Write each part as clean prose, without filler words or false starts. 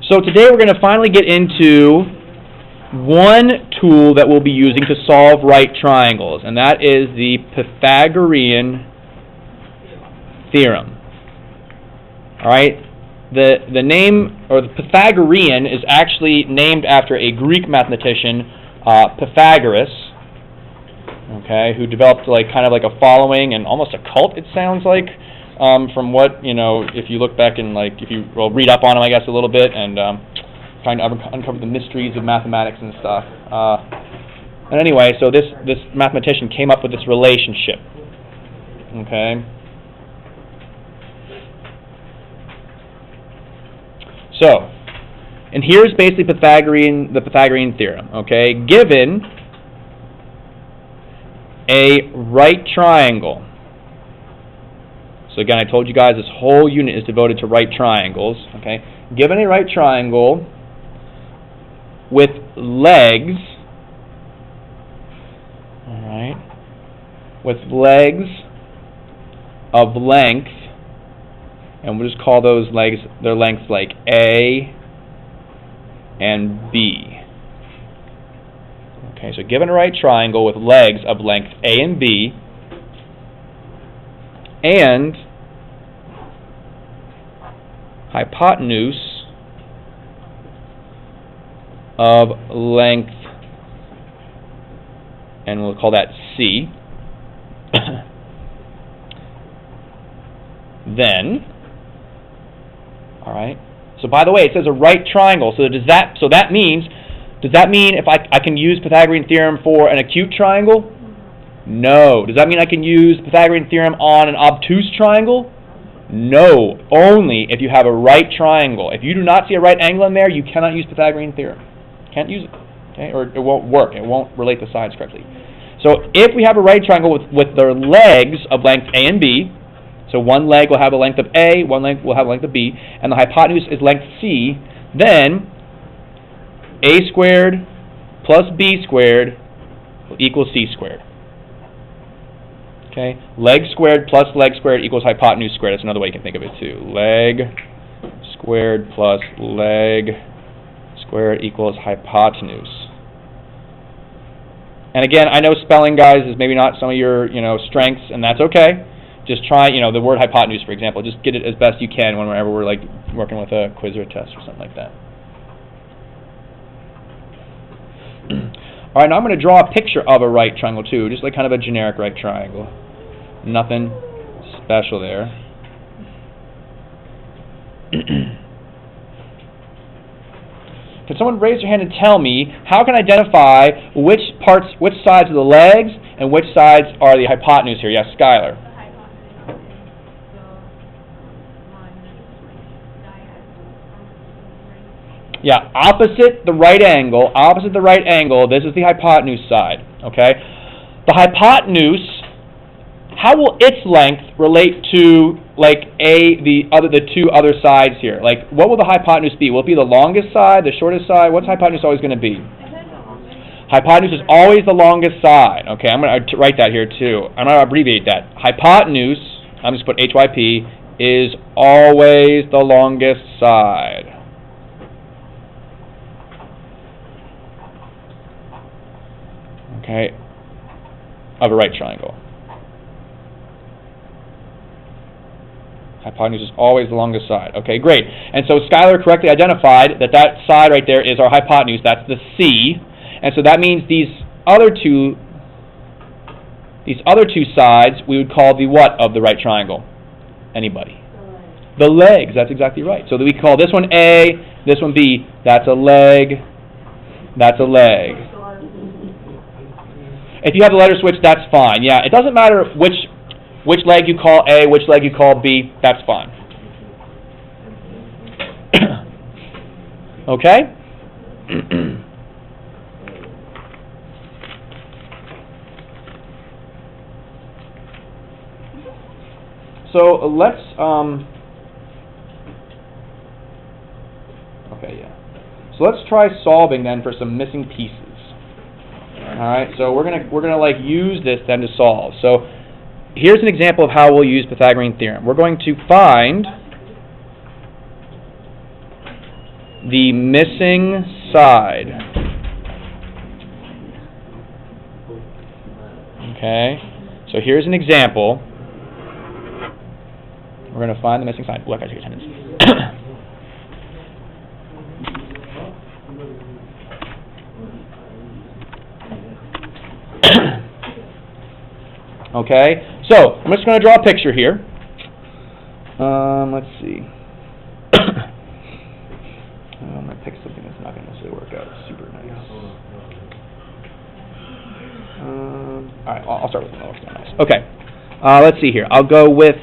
So today we're going to finally get into one tool that we'll be using to solve right triangles, and that is the Pythagorean Theorem. All right? The name, or the Pythagorean, is actually named after a Greek mathematician, Pythagoras, okay, who developed kind of a following and almost a cult, it sounds like, from what, if you look back and if you read up on him, I guess, a little bit, and trying to uncover the mysteries of mathematics and stuff. And anyway, so this mathematician came up with this relationship, okay? So, and here's basically the Pythagorean Theorem, okay? Given a right triangle. So again, I told you guys this whole unit is devoted to right triangles, okay? Given a right triangle with legs, all right, with legs of length, and we'll just call those legs, their lengths like A and B. Okay, so given a right triangle with legs of length A and B, and hypotenuse of length, and we'll call that C, then, all right. So by the way, it says a right triangle. So does that mean if I can use Pythagorean theorem for an acute triangle? No. Does that mean I can use Pythagorean theorem on an obtuse triangle? No. Only if you have a right triangle. If you do not see a right angle in there, you cannot use Pythagorean theorem. Can't use it. Okay? Or it won't work. It won't relate the sides correctly. So if we have a right triangle with their legs of length A and B, so one leg will have a length of A, one leg will have a length of B, and the hypotenuse is length C, then A squared plus B squared will equal C squared. Okay? Leg squared plus leg squared equals hypotenuse squared. That's another way you can think of it too. Leg squared plus leg squared equals hypotenuse. And again, I know spelling, guys, is maybe not some of your strengths, and that's okay. Just try, the word hypotenuse, for example. Just get it as best you can whenever we're working with a quiz or a test or something like that. All right, now I'm going to draw a picture of a right triangle too, just kind of a generic right triangle. Nothing special there. Can someone raise their hand and tell me how can I identify which sides are the legs and which sides are the hypotenuse here? Yes, Skylar. Yeah, opposite the right angle, this is the hypotenuse side, okay? The hypotenuse, how will its length relate to the two other sides here? What will the hypotenuse be? Will it be the longest side, the shortest side? What's hypotenuse always going to be? Hypotenuse is always the longest side. Okay, I'm going to write that here too. I'm going to abbreviate that. Hypotenuse, I'm just going to put HYP, is always the longest side. Okay, of a right triangle. Hypotenuse is always the longest side. Okay, great. And so Skylar correctly identified that side right there is our hypotenuse. That's the C. And so that means these other two sides we would call the what of the right triangle? Anybody? The legs. That's exactly right. So that we call this one A, this one B. That's a leg. That's a leg. If you have the letter switch, that's fine. Yeah, it doesn't matter which leg you call A, which leg you call B. That's fine. Okay? So let's So let's try solving then for some missing pieces. All right, so we're gonna use this then to solve. So here's an example of how we'll use Pythagorean theorem. We're going to find the missing side. Okay, so here's an example. We're going to find the missing side. Look, I took attendance. Okay, so I'm just going to draw a picture here. Let's see. I'm going to pick something that's not going to necessarily work out super nice. All right, I'll start with one that looks nice. Okay, let's see here. I'll go with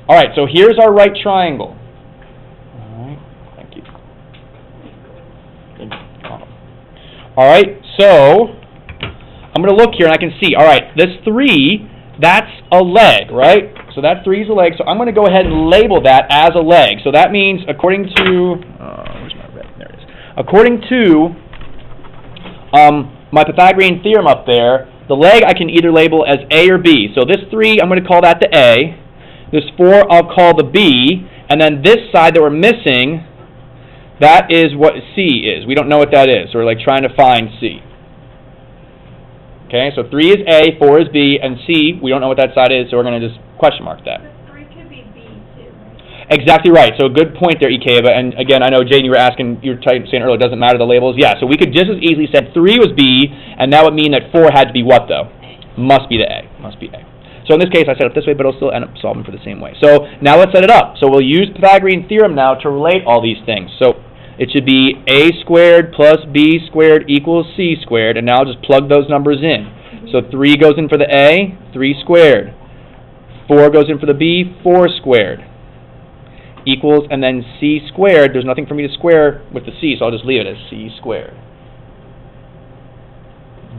all right, so here's our right triangle. All right, thank you. All right, so I'm going to look here and I can see, all right, this 3, that's a leg, right? So that 3 is a leg, so I'm going to go ahead and label that as a leg. So that means according to, where's my red? There it is. According to my Pythagorean theorem up there, the leg I can either label as A or B. So this 3, I'm going to call that the A. This 4 I'll call the B, and then this side that we're missing, that is what C is. We don't know what that is, so we're like trying to find C. Okay, so 3 is A, 4 is B, and C, we don't know what that side is, so we're going to just question mark that. But 3 could be B too, right? Exactly right, so good point there, Ikeva, and again, I know, Jane, you were asking, you were saying earlier, it doesn't matter the labels. Yeah, so we could just as easily said 3 was B, and that would mean that 4 had to be what, though? Must be the A, must be A. So in this case, I set it up this way, but it'll still end up solving for the same way. So now let's set it up. So we'll use Pythagorean theorem now to relate all these things. So it should be A squared plus B squared equals C squared, and now I'll just plug those numbers in. So 3 goes in for the A, 3 squared. 4 goes in for the B, 4 squared. Equals, and then C squared, there's nothing for me to square with the C, so I'll just leave it as C squared.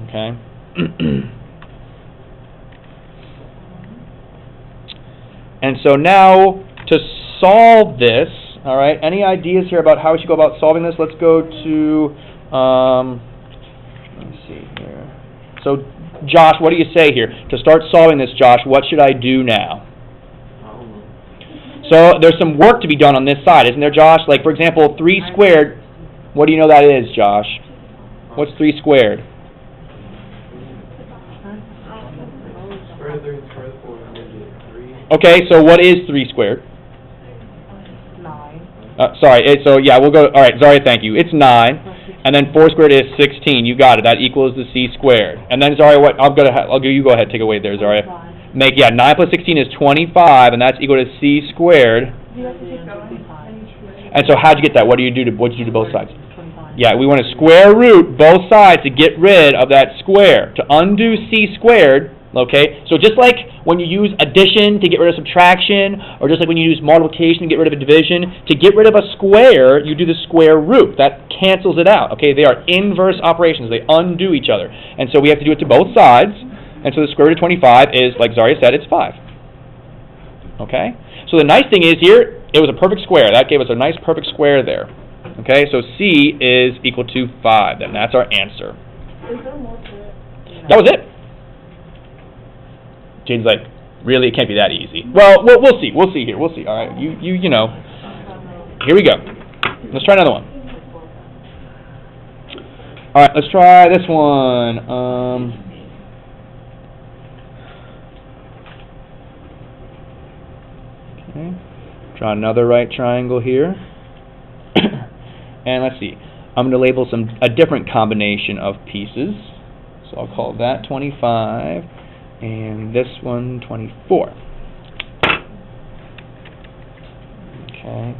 Okay? And so now, to solve this, all right, any ideas here about how we should go about solving this? Let's go to, let me see here. So, Josh, what do you say here? To start solving this, Josh, what should I do now? So, there's some work to be done on this side, isn't there, Josh? Like, for example, 3 squared, what do you know that is, Josh? What's 3 squared? Okay, so what is 3 squared? 9. Sorry, so yeah, we'll go, all right, sorry, thank you. It's 9, and then 4 squared is 16. You got it. That equals the C squared. And then, Zaria, what, you go ahead, take it away there, Zaria. 9 plus 16 is 25, and that's equal to C squared. And so how'd you get that? What did you do to both sides? Yeah, we want to square root both sides to get rid of that square. To undo C squared, okay? So just like when you use addition to get rid of subtraction, or just like when you use multiplication to get rid of a division, to get rid of a square, you do the square root. That cancels it out, okay? They are inverse operations. They undo each other. And so we have to do it to both sides. And so the square root of 25 is, like Zaria said, it's 5. Okay? So the nice thing is here, it was a perfect square. That gave us a nice perfect square there. Okay, so C is equal to 5. Then that's our answer. Is there more to it? That was it. Jane's like, really, it can't be that easy. Well, we'll see. We'll see here. We'll see. All right, you know. Here we go. Let's try another one. All right, let's try this one. Okay. Draw another right triangle here. And let's see. I'm going to label a different combination of pieces. So I'll call that 25. And this one, 24. Okay.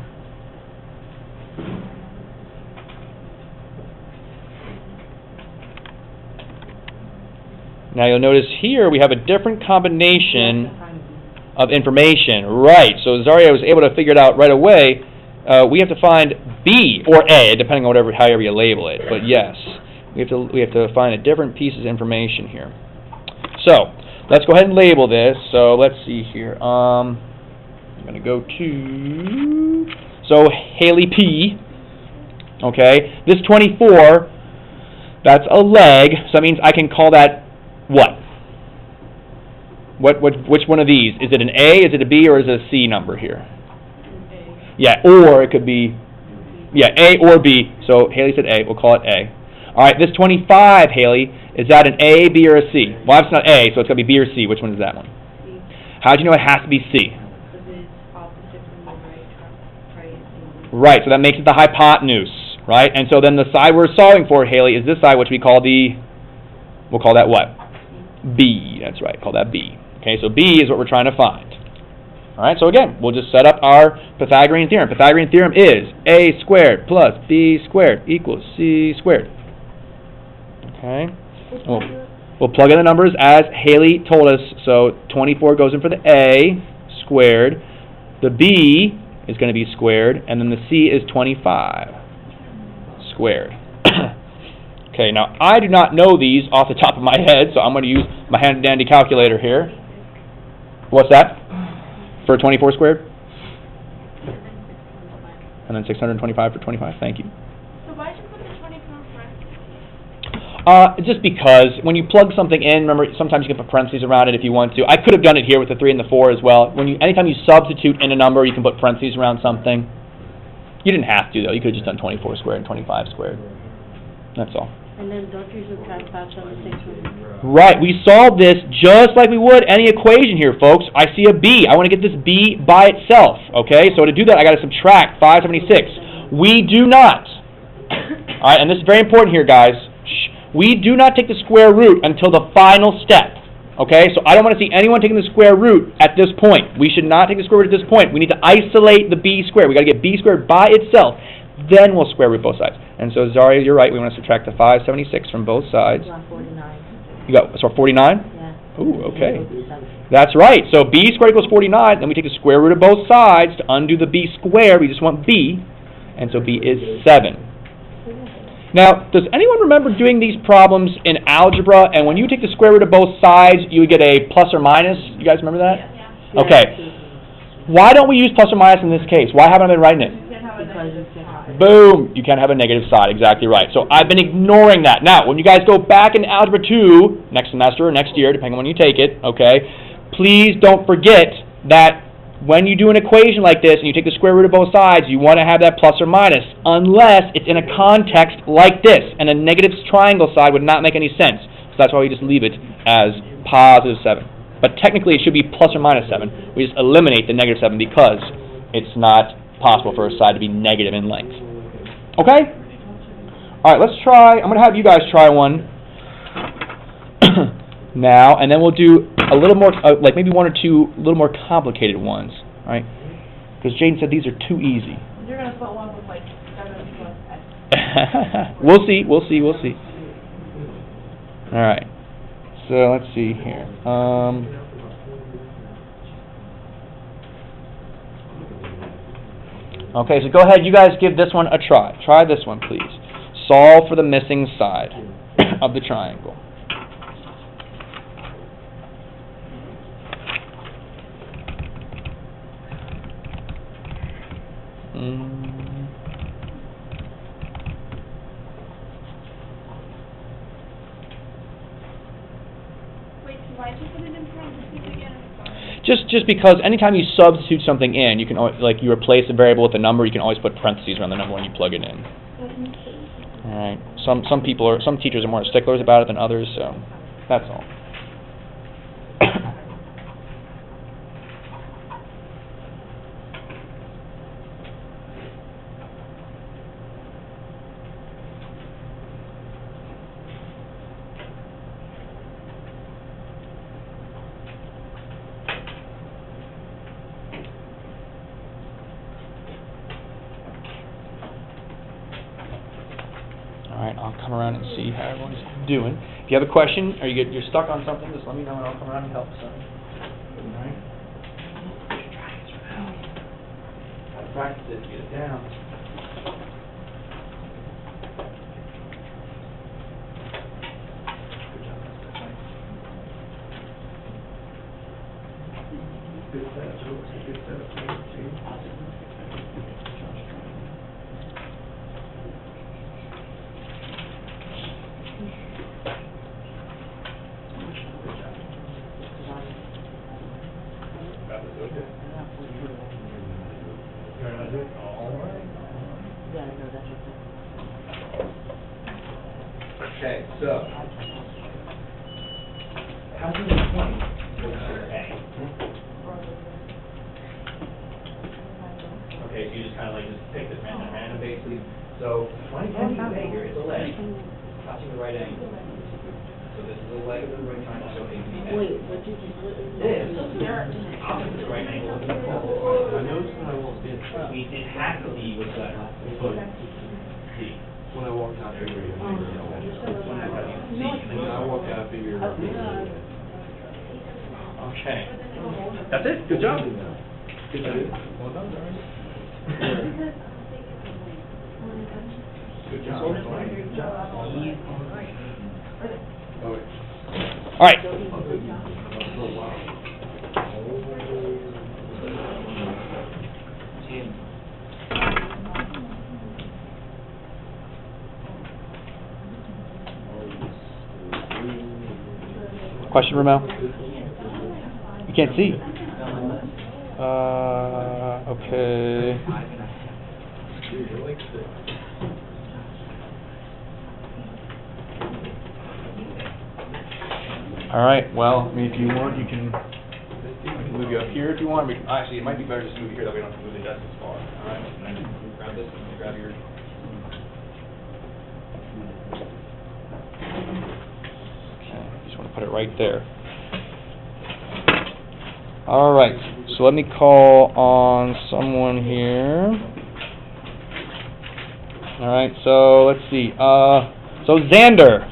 Now you'll notice here we have a different combination of information. Right, so Zaria was able to figure it out right away. We have to find B or A, depending on however you label it. But yes, we have to find a different piece of information here. So, let's go ahead and label this. So, let's see here. I'm going to go to, so Haley P. Okay, this 24, that's a leg, so that means I can call that what? Which one of these? Is it an A, is it a B, or is it a C number here? Yeah, or it could be, yeah, A or B. So Haley said A, we'll call it A. All right, this 25, Haley, is that an A, B, or a C? Well, it's not A, so it's got to be B or C. Which one is that one? C. How'd you know it has to be C? Because it's opposite from the right. Right, so that makes it the hypotenuse, right? And so then the side we're solving for, Haley, is this side, which we call the, we'll call that what? B, that's right, call that B. Okay, so B is what we're trying to find. All right, so again, we'll just set up our Pythagorean theorem. Pythagorean theorem is A squared plus B squared equals C squared. Okay, we'll plug in the numbers as Haley told us. So 24 goes in for the A squared. The B is going to be squared, and then the C is 25 squared. Okay, now I do not know these off the top of my head, so I'm going to use my handy-dandy calculator here. What's that? For 24 squared? And then 625 for 25, thank you. So why did you put the 24 parentheses? Just because when you plug something in, remember, sometimes you can put parentheses around it if you want to. I could have done it here with the 3 and the 4 as well. Anytime you substitute in a number, you can put parentheses around something. You didn't have to, though. You could have just done 24 squared and 25 squared. That's all. And then don't you subtract 576 from Right, we solved this just like we would any equation here, folks. I see a B. I want to get this B by itself, okay? So to do that, I got to subtract 576. We do not. All right, and this is very important here, guys. We do not take the square root until the final step, okay? So I don't want to see anyone taking the square root at this point. We should not take the square root at this point. We need to isolate the B squared. We got to get B squared by itself. Then we'll square root both sides. And so, Zaria, you're right. We want to subtract the 576 from both sides. 49. You got, so 49? Yeah. Ooh, okay. That's right. So B squared equals 49. Then we take the square root of both sides to undo the B squared. We just want B. And so B is 7. Now, does anyone remember doing these problems in algebra? And when you take the square root of both sides, you would get a plus or minus? You guys remember that? Yeah. Okay. Why don't we use plus or minus in this case? Why haven't I been writing it? Because you can't have it. Boom! You can't have a negative side. Exactly right. So I've been ignoring that. Now, when you guys go back in Algebra 2, next semester or next year, depending on when you take it, okay, please don't forget that when you do an equation like this and you take the square root of both sides, you want to have that plus or minus, unless it's in a context like this, and a negative triangle side would not make any sense. So that's why we just leave it as positive 7. But technically it should be plus or minus 7. We just eliminate the negative 7 because it's not possible for a side to be negative in length. Okay? All right, let's try. I'm going to have you guys try one now, and then we'll do a little more, like maybe one or two a little more complicated ones. All right? Because Jaden said these are too easy. You're going to put one with like 7 plus X. We'll see. All right. So let's see here. Okay, so go ahead, you guys give this one a try. Try this one, please. Solve for the missing side of the triangle. Wait, so why did you put it in parentheses again? I'm sorry. Just because anytime you substitute something in, you can like you replace a variable with a number, you can always put parentheses around the number when you plug it in. All right. Some teachers are more sticklers about it than others, so that's all. Alright, I'll come around and see how everyone's doing. If you have a question or you're stuck on something, just let me know and I'll come around and help. So. Alright? Gotta practice it, get it down. Good job. Yeah, no, that's okay. Okay, so, how do you 20 goes to A? Okay, so you just kind of like just take this random basically. So 20 can be A here, it's a leg, touching the right angle. So this is a leg of the right triangle, so A can be A. Wait, what did you, what is This, that? opposite the right angle. I noticed when I walked in, it has to be with that. C. When I walked out, I figured. When I got you C, and then I walked out, I figured. Okay. That's it, good job. Good job. Well done, Darren. Good job. Good job. Oh, wait. All right. Oh, wow. Question, Ramel? You can't see. Okay. All right. Well, I mean, if you want, I can move you up here if you want. Actually, it might be better just to move you here. That way, we don't have to move the desk as far. All right. And then grab this and grab your. Okay. Just want to put it right there. All right. So let me call on someone here. All right. So let's see. So Xander.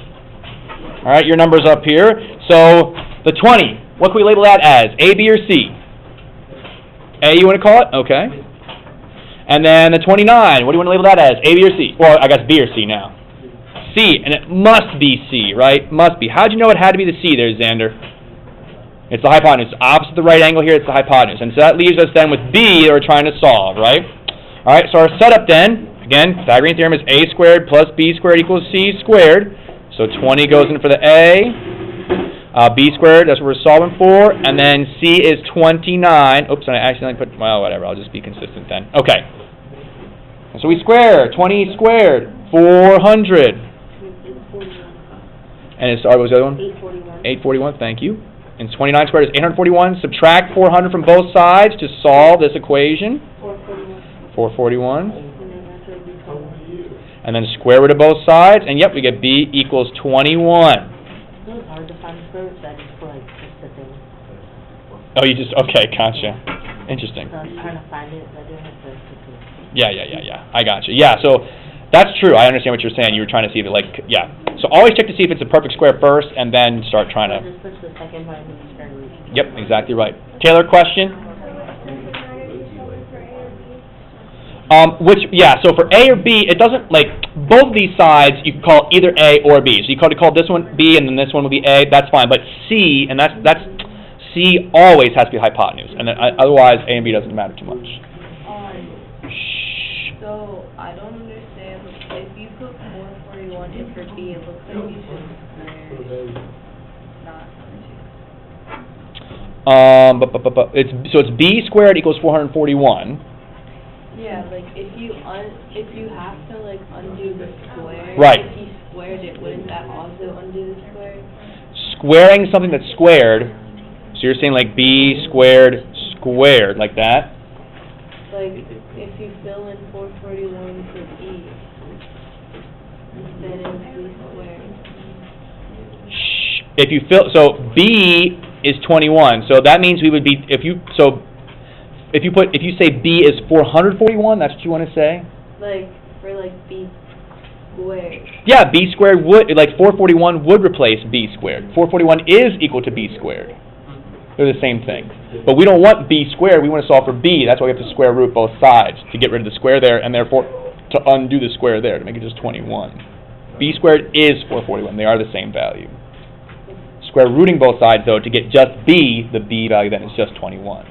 All right. Your number's up here. So the 20. What can we label that as? A, B, or C? A, you want to call it? Okay. And then the 29. What do you want to label that as? A, B, or C? Well, I guess B or C now. C, and it must be C, right? Must be. How'd you know it had to be the C there, Xander? It's the hypotenuse. Opposite the right angle here, it's the hypotenuse. And so that leaves us then with B that we're trying to solve, right? All right, so our setup then, again, Pythagorean theorem is A squared plus B squared equals C squared. So 20 goes in for the A. B squared, that's what we're solving for. And then C is 29. Oops, and I accidentally put, well, whatever. I'll just be consistent then. Okay. And so we square. 20 squared. 400. And it's, what was the other one? 841. 841, thank you. And 29 squared is 841. Subtract 400 from both sides to solve this equation. 441. 441. And then that's what we call it. And then square root of both sides. And yep, we get B equals 21. It was hard to find square roots, I just put like just the thing. Oh, you just, okay, gotcha. Interesting. So I was trying to find it, but I didn't have to stick to it. Yeah. I gotcha. Yeah, so that's true. I understand what you're saying. You were trying to see if it, like, yeah. So always check to see if it's a perfect square first, and then start trying I to. just pushed the second part and the square root. Yep, exactly right. Taylor, question? So for A or B, it doesn't, like, both of these sides, you can call either A or B. So you could call this one B, and then this one will be A, that's fine. But C, and that's C always has to be hypotenuse. And then, otherwise, A and B doesn't matter too much. So, I don't understand, if you put 441 in for B, it looks like you should square, not It's B squared equals 441. Yeah, like, if you have to, like, undo the square. Right. If you squared it, wouldn't that also undo the square? Squaring something that's squared, so you're saying like B squared squared, like that? Like, if you fill in 441 for B, instead of B squared. If you fill, so B is 21, so that means we would be, if you say B is 441, that's what you want to say? Like, for like B squared. Yeah, B squared would, like 441 would replace B squared. 441 is equal to B squared. They're the same thing. But we don't want B squared, we want to solve for B. That's why we have to square root both sides, to get rid of the square there, and therefore to undo the square there, to make it just 21. B squared is 441, they are the same value. Square rooting both sides, though, to get just B, the B value then is just 21.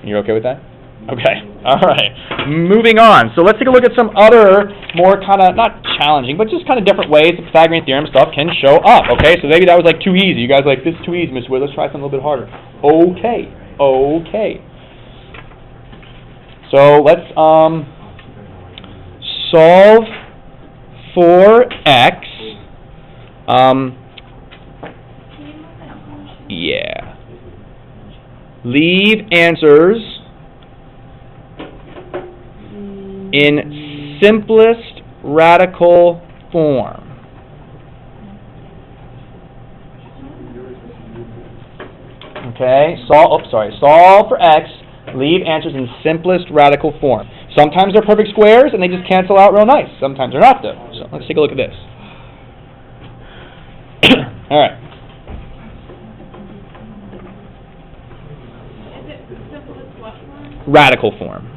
You're okay with that? Okay, all right. Moving on. So let's take a look at some other more kind of, not challenging, but just kind of different ways the Pythagorean Theorem stuff can show up, okay? So maybe that was like too easy. You guys are like, this is too easy, Miss Wood. Let's try something a little bit harder. Okay, okay. So let's solve for x. Yeah. Leave answers in simplest radical form. Okay, solve for x, leave answers in simplest radical form. Sometimes they're perfect squares and they just cancel out real nice. Sometimes they're not though. So let's take a look at this. All right. Is it simplest what form? Radical form.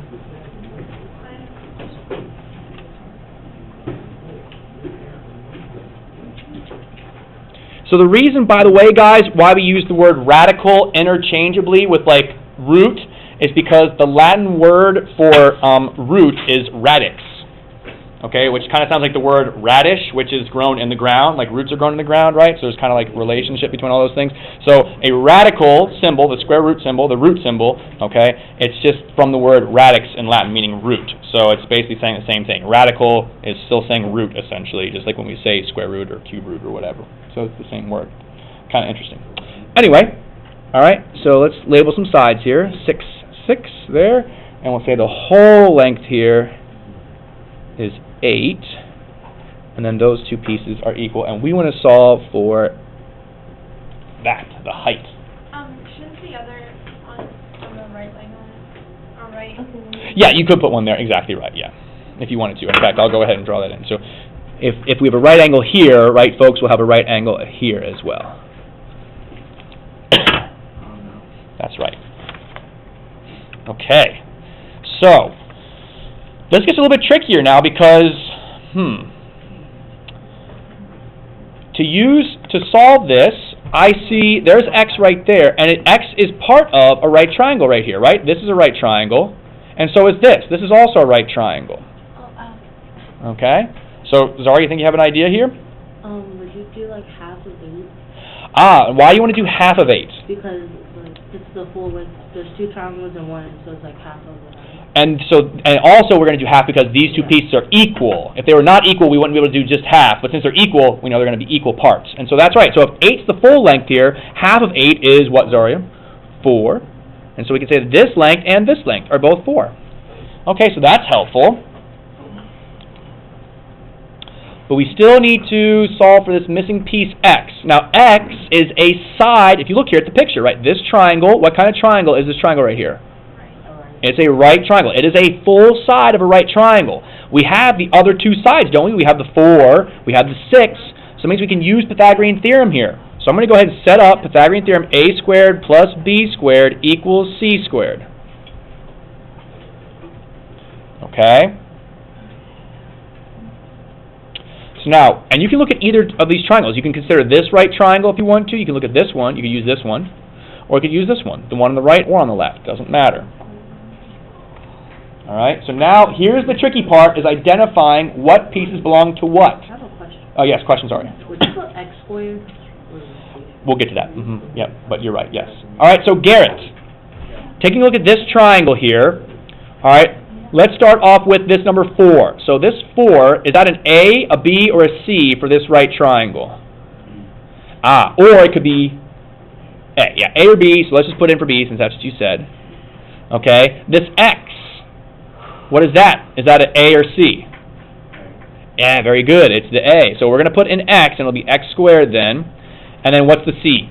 So the reason, by the way, guys, why we use the word radical interchangeably with like root is because the Latin word for root is radix. Okay, which kind of sounds like the word radish, which is grown in the ground, like roots are grown in the ground, right? So there's kind of like relationship between all those things. So a radical symbol, the square root symbol, the root symbol, okay, it's just from the word radix in Latin, meaning root. So it's basically saying the same thing. Radical is still saying root, essentially, just like when we say square root or cube root or whatever. So it's the same word. Kind of interesting. Anyway, all right, so let's label some sides here. 6, 6 there, and we'll say the whole length here is 8, and then those two pieces are equal, and we want to solve for that, the height. Shouldn't the other on the right leg on it, or right? Yeah, you could put one there, exactly right, yeah, if you wanted to. In fact, I'll go ahead and draw that in. So if we have a right angle here, right, folks, we'll have a right angle here as well. That's right. Okay, so this gets a little bit trickier now because, to solve this, I see there's x right there, and x is part of a right triangle right here, right? This is a right triangle, and so is this. This is also a right triangle. Okay? So, Zara, you think you have an idea here? Would you do like half of 8? Why do you want to do half of 8? Because like, it's the full width. There's 2 triangles in one, so it's like half of it. And also we're going to do half because these two pieces are equal. If they were not equal, we wouldn't be able to do just half. But since they're equal, we know they're going to be equal parts. And so that's right. So if 8's the full length here, half of 8 is what, Zaria? 4. And so we can say that this length and this length are both 4. Okay, so that's helpful. But we still need to solve for this missing piece, x. Now, x is a side. If you look here at the picture, right, this triangle, what kind of triangle is this triangle right here? It's a right triangle. It is a full side of a right triangle. We have the other two sides, don't we? We have the 4, we have the 6, so it means we can use Pythagorean Theorem here. So I'm going to go ahead and set up Pythagorean Theorem, a squared plus b squared equals c squared. Okay? So now, and you can look at either of these triangles. You can consider this right triangle if you want to. You can look at this one. You can use this one. Or you could use this one, the one on the right or on the left. Doesn't matter. All right, so now here's the tricky part, is identifying what pieces belong to what. I have a question. Oh, yes, question, sorry. Would you put x squared? We'll get to that. Yep, but you're right, yes. All right, so Garrett, taking a look at this triangle here, all right, let's start off with this number 4. So this 4, is that an A, a B, or a C for this right triangle? Or it could be A. Yeah, A or B, so let's just put in for B since that's what you said. Okay, this X. What is that? Is that an A or C? Yeah, very good. It's the A. So we're going to put in x, and it'll be x squared then. And then what's the C?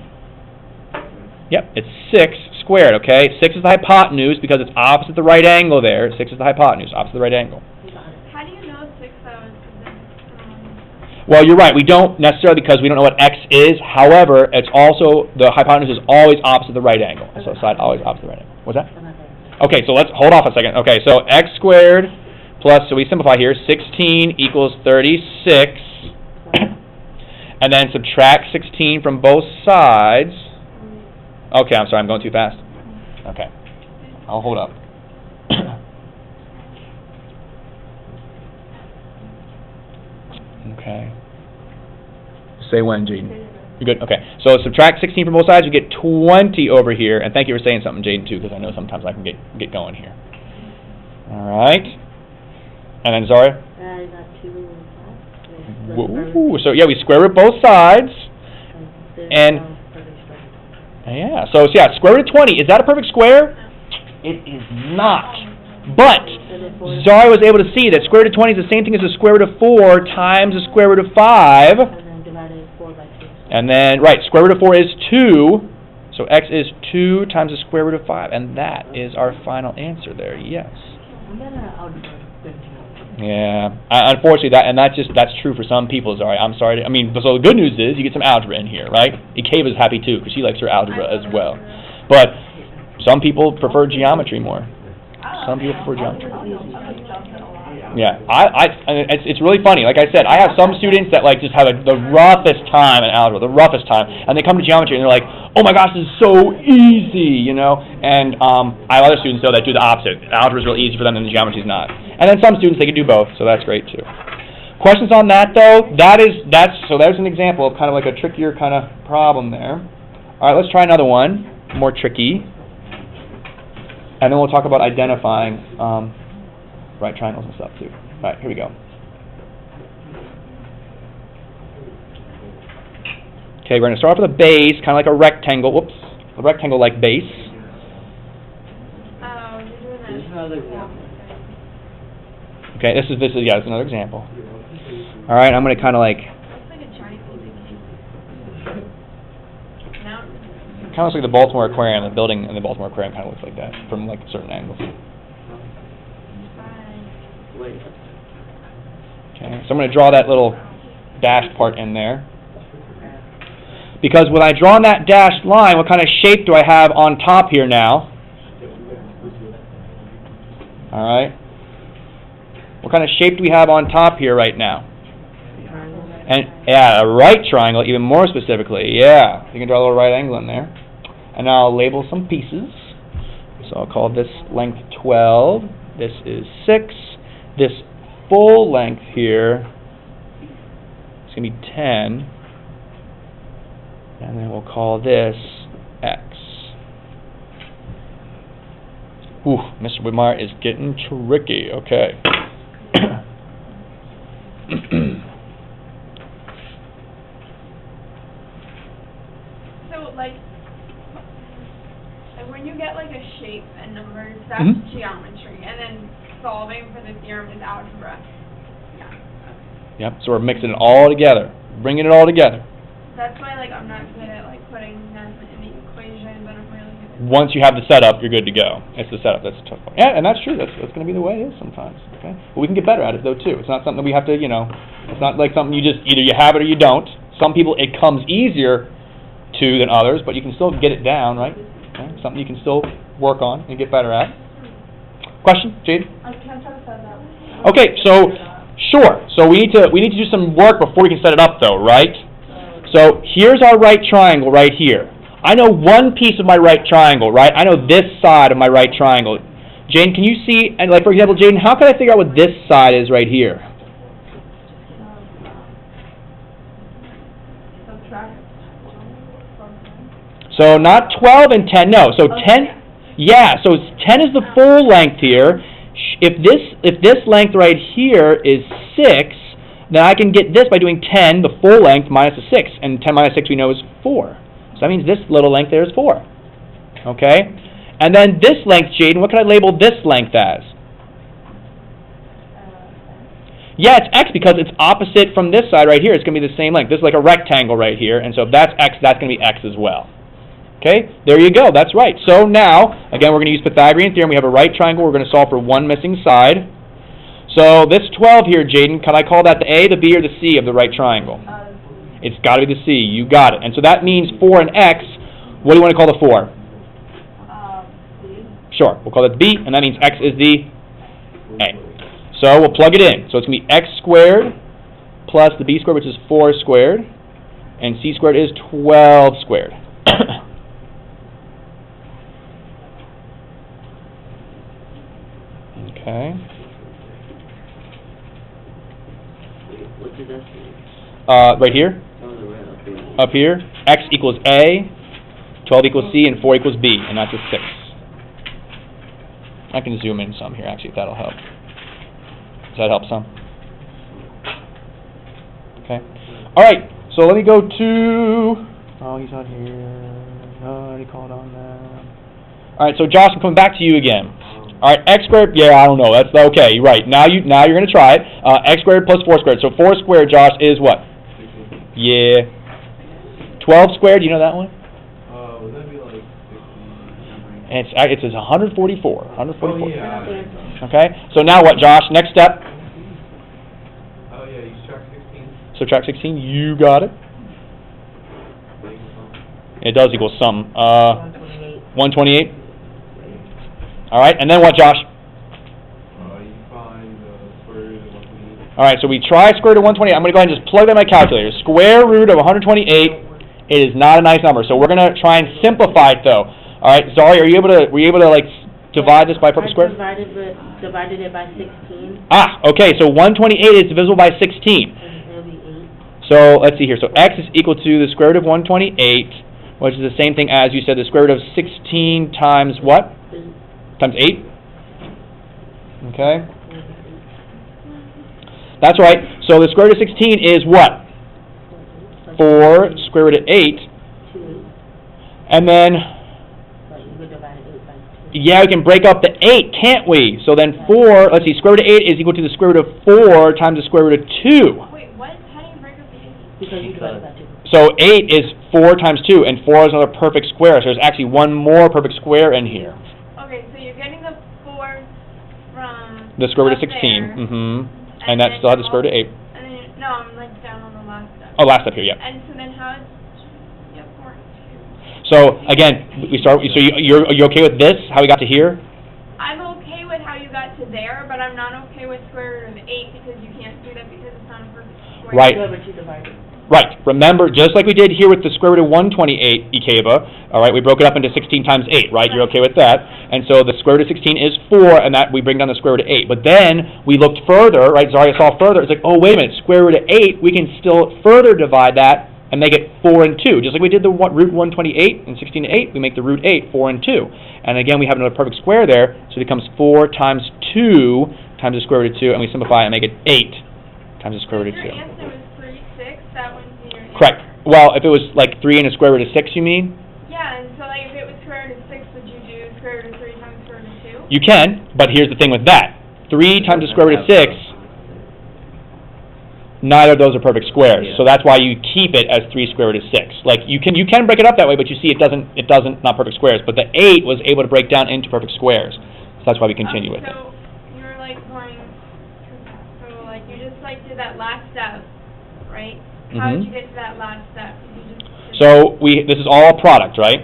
Yep, it's 6 squared, okay? 6 is the hypotenuse because it's opposite the right angle there. 6 is the hypotenuse, opposite the right angle. How do you know 6 hours? Well, you're right. We don't necessarily because we don't know what x is. However, it's also, the hypotenuse is always opposite the right angle. So side always opposite the right angle. What's that? Okay, so let's hold off a second. Okay, so x squared plus, so we simplify here, 16 equals 36. And then subtract 16 from both sides. Okay, I'm sorry, I'm going too fast. Okay. I'll hold up. Okay. Say when, Jaden. You're good? Okay. So subtract 16 from both sides, you get 20 over here. And thank you for saying something, Jaden, too, because I know sometimes I can get going here. All right. And then, Zaria? I got 2 and 5. Woo. So, yeah, we square root both sides. And, yeah, so yeah, square root of 20. Is that a perfect square? It is not. But Zaria was able to see that square root of 20 is the same thing as the square root of 4 times the square root of 5. And then divided 4 by 2. And then, right, square root of 4 is 2. So x is 2 times the square root of 5. And that is our final answer there, yes. I'm better at algebra than geometry. Yeah, unfortunately, that's true for some people, Zaria. I'm sorry. I mean, so the good news is you get some algebra in here, right? Ikeva's happy too, because she likes her algebra as well. But some people prefer geometry more. Some people prefer geometry. Yeah, it's really funny. Like I said, I have some students that like just have the roughest time in algebra, the roughest time, and they come to geometry and they're like, "Oh my gosh, this is so easy," you know. And I have other students though that do the opposite. Algebra is real easy for them, and the geometry is not. And then some students they can do both, so that's great too. Questions on that though? So there's an example of kind of like a trickier kind of problem there. All right, let's try another one, more tricky, and then we'll talk about identifying right triangles and stuff too. All right, here we go. Okay, we're going to start off with a base, kind of like a rectangle. Whoops, a rectangle-like base. Okay, this is yeah, it's another example. All right, I'm going to kind of like. Kind of looks like the Baltimore Aquarium. The building in the Baltimore Aquarium kind of looks like that from like certain angles. Okay, so I'm going to draw that little dashed part in there. Because when I draw that dashed line, what kind of shape do I have on top here now? All right. What kind of shape do we have on top here right now? And yeah, a right triangle, even more specifically. Yeah, you can draw a little right angle in there. And now I'll label some pieces. So I'll call this length 12. This is 6. This full length here is going to be 10. And then we'll call this X. Ooh, Mr. Whitmire is getting tricky. Okay. So, like when you get like a shape and numbers, that's geometry, and then solving for the theorem is algebra. Yeah. Yep. So we're mixing it all together, bringing it all together. That's why, like, I'm not good at like putting them in the equation, but I'm really good at. Once you have the setup, you're good to go. It's the setup that's the tough part. Yeah, and that's true. That's going to be the way it is sometimes. Okay. But we can get better at it though too. It's not something that we have to, you know. It's not like something you just either you have it or you don't. Some people it comes easier to than others, but you can still get it down, right? Okay. Something you can still work on and get better at. Question, Jade? I can't try to set that. Okay, so sure. So we need to do some work before we can set it up though, right? So here's our right triangle right here. I know one piece of my right triangle, right? I know this side of my right triangle. Jane, can you see, and like for example, Jane, how can I figure out what this side is right here? So not 12 and 10, no. So 10, yeah, so 10 is the full length here. If this length right here is 6, then I can get this by doing 10, the full length, minus the 6. And 10 minus 6 we know is 4. So that means this little length there is 4. Okay? And then this length, Jaden, what can I label this length as? Yeah, it's x because it's opposite from this side right here. It's going to be the same length. This is like a rectangle right here. And so if that's x, that's going to be x as well. Okay? There you go. That's right. So now, again, we're going to use Pythagorean Theorem. We have a right triangle. We're going to solve for one missing side. So this 12 here, Jaden, can I call that the A, the B, or the C of the right triangle? It's got to be the C. You got it. And so that means 4 and x. What do you want to call the 4? B. Sure. We'll call that B, and that means x is the A. So we'll plug it in. So it's going to be x squared plus the B squared, which is 4 squared, and C squared is 12 squared. Okay. What did that say? Right here? Oh, the red, okay. Up here, x equals A, 12 equals C, and 4 equals B, and that's a 6. I can zoom in some here, actually, if that'll help. Does that help some? Okay. All right, so let me go to... Oh, he's not here. No, I already called on that. All right, so Josh, I'm coming back to you again. All right, x squared, yeah, I don't know. That's okay, you're right. Now you're going to try it. X squared plus 4 squared. So 4 squared, Josh, is what? Yeah. 12 squared, do you know that one? Would that be like 60? And it says 144. 144. Oh, yeah. Okay, so now what, Josh? Next step? Oh, yeah, you subtract 16. Subtract 16. You got it. It does equal some. 128. All right, and then what, Josh? You find square root of 128. All right, so we try square root of 128. I'm going to go ahead and just plug that in my calculator. Square root of 128 is not a nice number, so we're going to try and simplify it, though. All right, Zari, were you able to like divide this by perfect square? Divided it by 16. Ah, okay, so 128 is divisible by 16. It'll be 8. So let's see here. So x is equal to the square root of 128, which is the same thing as you said, the square root of 16 times what? Times 8. Okay. That's right. So the square root of 16 is what? 4 square root of 8. 2. And then, But you would divide 8 by 2. yeah, we can break up the 8, can't we? So then 4, let's see, square root of 8 is equal to the square root of 4 times the square root of 2. Wait, what? How do you break up the 8? Because you divide it by 2. So 8 is 4 times 2, and 4 is another perfect square. So there's actually one more perfect square in here. Okay, so you're getting the 4 from The square root of up 16. there, And that then still has the square root of 8. And then, no, I'm like down on the last step. Oh, last step here, yeah. And so then how is, yeah, 4 and 2. So again, we start. So you're okay with this? How we got to here? I'm okay with how you got to there, but I'm not okay with square root of 8 because you can't do that because it's not a perfect square. Right. Yeah, but you divide it. Right. Remember, just like we did here with the square root of 128, Ikeba, all right, we broke it up into 16 times 8, right? You're okay with that? And so the square root of 16 is 4, and that we bring down the square root of 8. But then we looked further, right? Zaria saw further. It's like, oh, wait a minute, square root of 8, we can still further divide that and make it 4 and 2. Just like we did the root 128 and 16 to 8, we make the root 8 4 and 2. And again, we have another perfect square there, so it becomes 4 times 2 times the square root of 2, and we simplify it and make it 8 times the square root of 2. Your answer was 3, 6, that wouldn't be your answer. Correct. Well, if it was like 3 and a square root of 6, you mean? Yeah, and so like if it was square root of 6, would you do square root of 3 times square root of 2? You can, but here's the thing with that. 3 times the square root of 6, neither of those are perfect squares. So that's why you keep it as 3 square root of 6. Like you can break it up that way, but you see it doesn't not perfect squares. But the 8 was able to break down into perfect squares. So that's why we continue with it. So you were like going, so like you just like did that last step, right? How did you get to that last step? Did you just So this is all a product, right?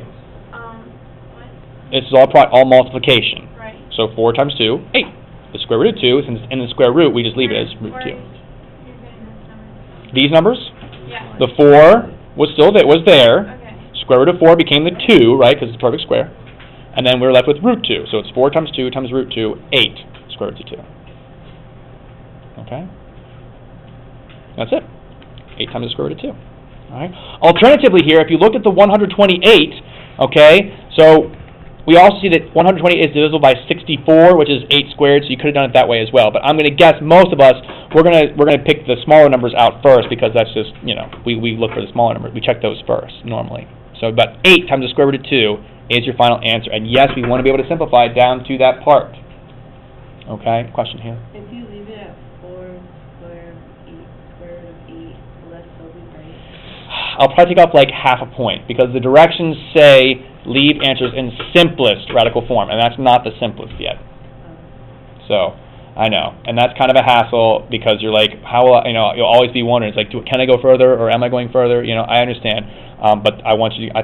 what? This is all multiplication. Right. So 4 times 2, 8. The square root of 2, since in the square root, we just leave it as root 2. You're getting this number. These numbers? Yeah. The 4 was there. Okay. Square root of 4 became the 2, right, because it's a perfect square. And then we're left with root 2. So it's 4 times 2 times root 2, 8 square root of 2. Okay? That's it. 8 times the square root of 2. All right. Alternatively here, if you look at the 128, okay, so we also see that 128 is divisible by 64, which is 8 squared, so you could have done it that way as well. But I'm going to guess most of us, we're going to pick the smaller numbers out first because that's just, we look for the smaller numbers. We check those first, normally. So about 8 times the square root of 2 is your final answer. And yes, we want to be able to simplify it down to that part. Okay, question here. If you leave it at 4 square root of 8, will that still be right? I'll probably take off like half a point because the directions say leave answers in simplest radical form, and that's not the simplest yet. So, I know, and that's kind of a hassle because you're like, how will you'll always be wondering. It's like, can I go further or am I going further? I understand, but I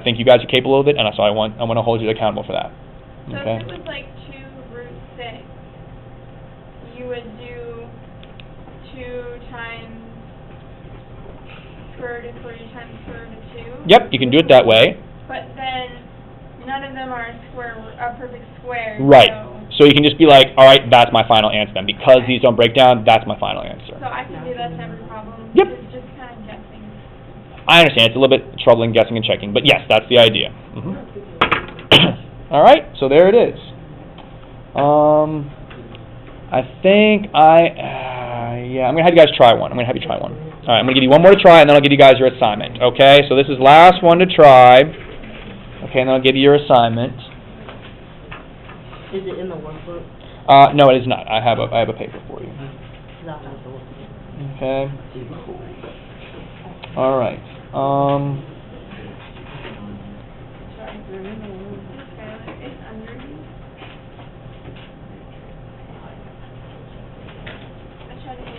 think you guys are capable of it, and so I want to hold you accountable for that. So Okay. if it was like 2 root 6, you would do 2 times square root of 3 times square root of 2. Yep, you can do it that way. But then none of them are a perfect square. Right. So you can just be like, all right, that's my final answer then. Because these don't break down, that's my final answer. So I can do that to every problem? Yep. It's just kind of guessing. I understand, it's a little bit troubling guessing and checking, but yes, that's the idea. All right, so there it is. I think yeah, I'm going to have you guys try one. All right, I'm going to give you one more to try, and then I'll give you guys your assignment, okay? So this is last one to try. Okay, and then I'll give you your assignment. Is it in the workbook? No, it is not. I have a paper for you. That was the workbook. Okay. All right. It's underneath. I tried to make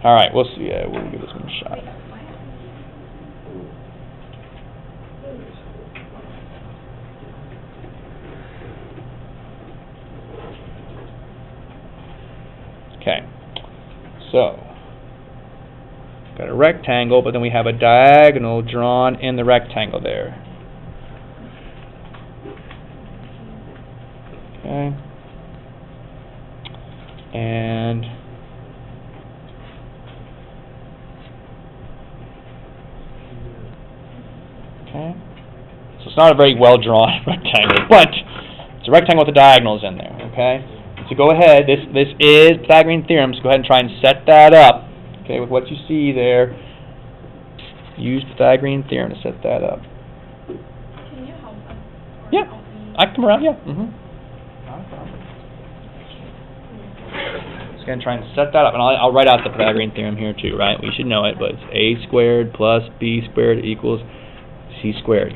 All right. We'll see. We'll give this one a shot. Okay. So, got a rectangle, but then we have a diagonal drawn in the rectangle there. Okay. And okay. So it's not a very well drawn rectangle, but it's a rectangle with the diagonals in there, okay? So go ahead, this is Pythagorean Theorem, so go ahead and try and set that up, okay, with what you see there. Use Pythagorean Theorem to set that up. Can you help us? Or Yeah, help me? I can come around, yeah. Not a problem. Just going to try and set that up, and I'll write out the Pythagorean Theorem here too, right? We should know it, but it's a squared plus b squared equals c squared.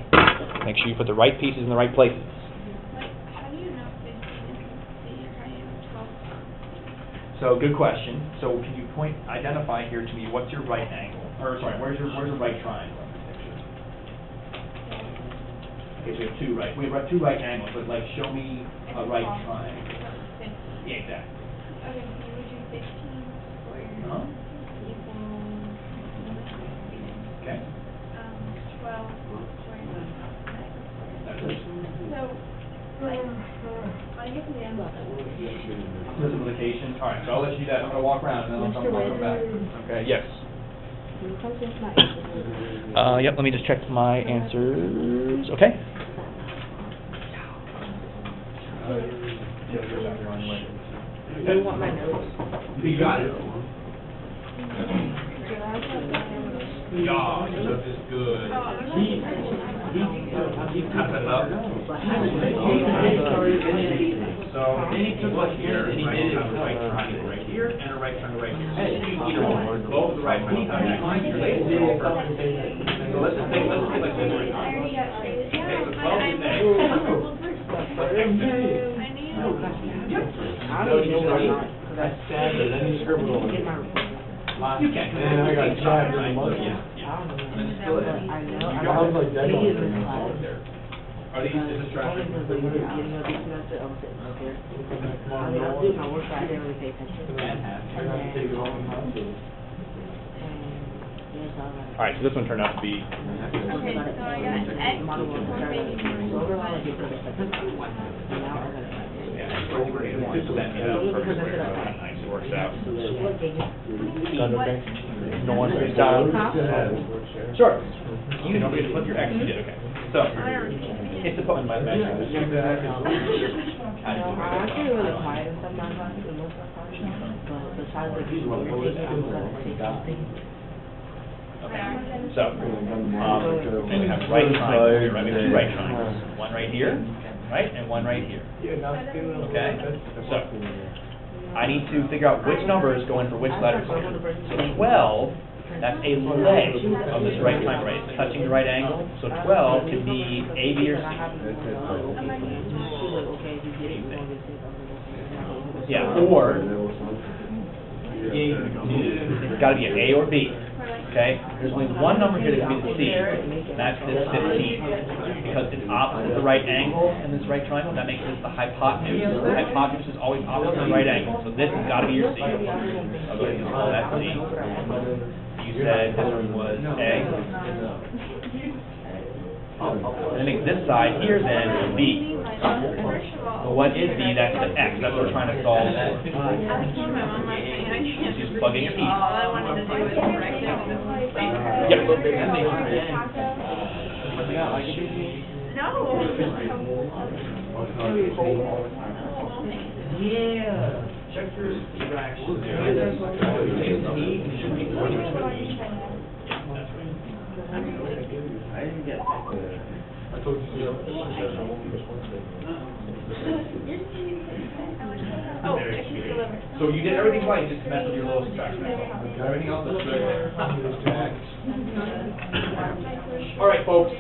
Make sure you put the right pieces in the right places. Like, how do you know 15 is the triangle 12? So, good question. So, can you identify here to me, what's your right angle? Or, sorry, where's your right triangle in this picture? Okay, so we have two right. We have two right angles, but like, show me a right triangle. 15. Yeah, exactly. Okay, so you would do 15 squared equals, Okay. 12 squared. That's it. So, like, I guess the end of it. Simplification. All right, so I'll let you do that. I'm going to walk around and then I'll come back. Okay, yes. Yep, let me just check my answers. Okay. Do you want my notes? You got it. Yeah, this is good. Cut that up. So, then he took one here, and he did a right triangle right here, and a right triangle right here. Either one, both the right triangles are related. So let's just take like this right now. Okay, so 12 is A. I don't even know. That's standard, then you scribble over. You can't. And I got jabbed in the mouth. Yeah. I know. I was like, that He is don't in make class. Are these distracting? Only because like, beginning of the semester, I was sitting up there. I mean, I was doing my work, so I didn't really pay attention. I got to take it all the time. All right, so this one turned out to be. Okay, so I got X equals maybe Nice, it works out. No one It's down. Sure. You don't need to flip your X, you did, okay. So, it's a point by the measure. I'm actually really quiet and stuff like that, and most of the time, but besides like these work things, I'm gonna say something. Okay. So, and we have right triangle here, right? We have two right triangles. One right here, right, and one right here. Okay? So, I need to figure out which numbers go in for which letters. So 12, that's a leg of this right triangle, right? It's touching the right angle. So 12 could be A, B, or C. Yeah, or it's got to be an A or B. Okay? There's only one number here that can be the C, and that's this 15. Because it's opposite the right angle in this right triangle, that makes this the hypotenuse. The hypotenuse is always opposite the right angle, so this has got to be your C. Okay, so that's C. You said this one was A. And it makes this side here then b. Well, what is b? That's the x. That's what we're trying to solve for. I was telling my mom last night, and I can't Just plug in your p. all I wanted to do was correct it with this Yep. Yeah, I can do it. No. Yeah. Check your fraction. I didn't get I told you to. Oh, I should deliver. So you did everything right, just messed with your little subtraction. Everything else is good. All right, folks.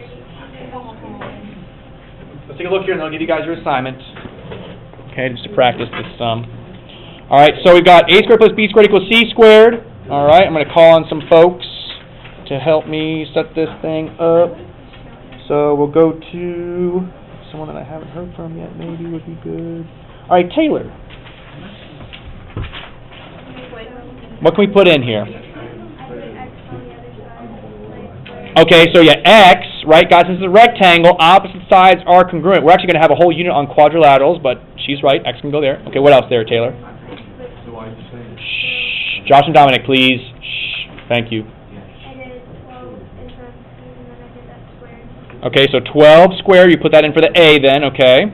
Let's take a look here, and I'll give you guys your assignment. Okay, just to practice this sum. All right, so we've got a squared plus b squared equals c squared. All right, I'm going to call on some folks to help me set this thing up. So we'll go to someone that I haven't heard from yet, maybe would be good. All right, Taylor. What can we put in here? Okay, so yeah, x, right, guys, this is a rectangle. Opposite sides are congruent. We're actually going to have a whole unit on quadrilaterals, but she's right. X can go there. Okay, what else there, Taylor? So I just say. Shh. Josh and Dominic, please. Shh. Thank you. Okay, so 12 squared, you put that in for the A then, okay.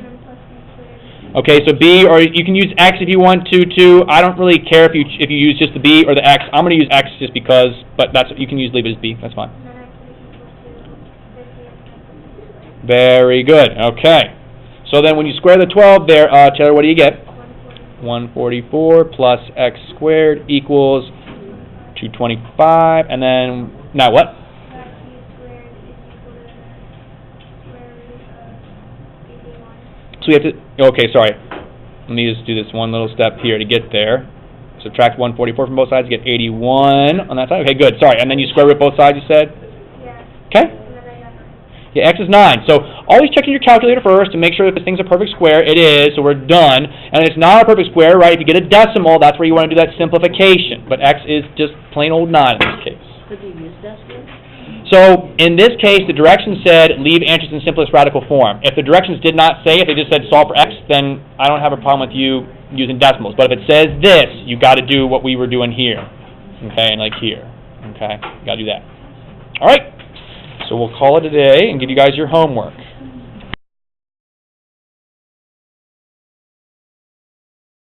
Okay, so B, or you can use X if you want to, too. I don't really care if you use just the B or the X. I'm going to use X just because, but that's you can leave it as B. That's fine. Very good, okay. So then when you square the 12 there, Taylor, what do you get? 144 plus X squared equals 225, and then, now what? So we have to, okay, sorry. Let me just do this one little step here to get there. Subtract 144 from both sides, you get 81 on that side. Okay, good, sorry. And then you square root both sides, you said? Yeah. Okay. Yeah, x is 9. So always check in your calculator first to make sure that this thing's a perfect square. It is, so we're done. And it's not a perfect square, right? If you get a decimal, that's where you want to do that simplification. But x is just plain old 9 in this case. Could you use decimals? So in this case, the directions said leave answers in simplest radical form. If the directions did not say, if they just said solve for x, then I don't have a problem with you using decimals. But if it says this, you got to do what we were doing here, okay, and like here, okay, you got to do that. All right, so we'll call it a day and give you guys your homework.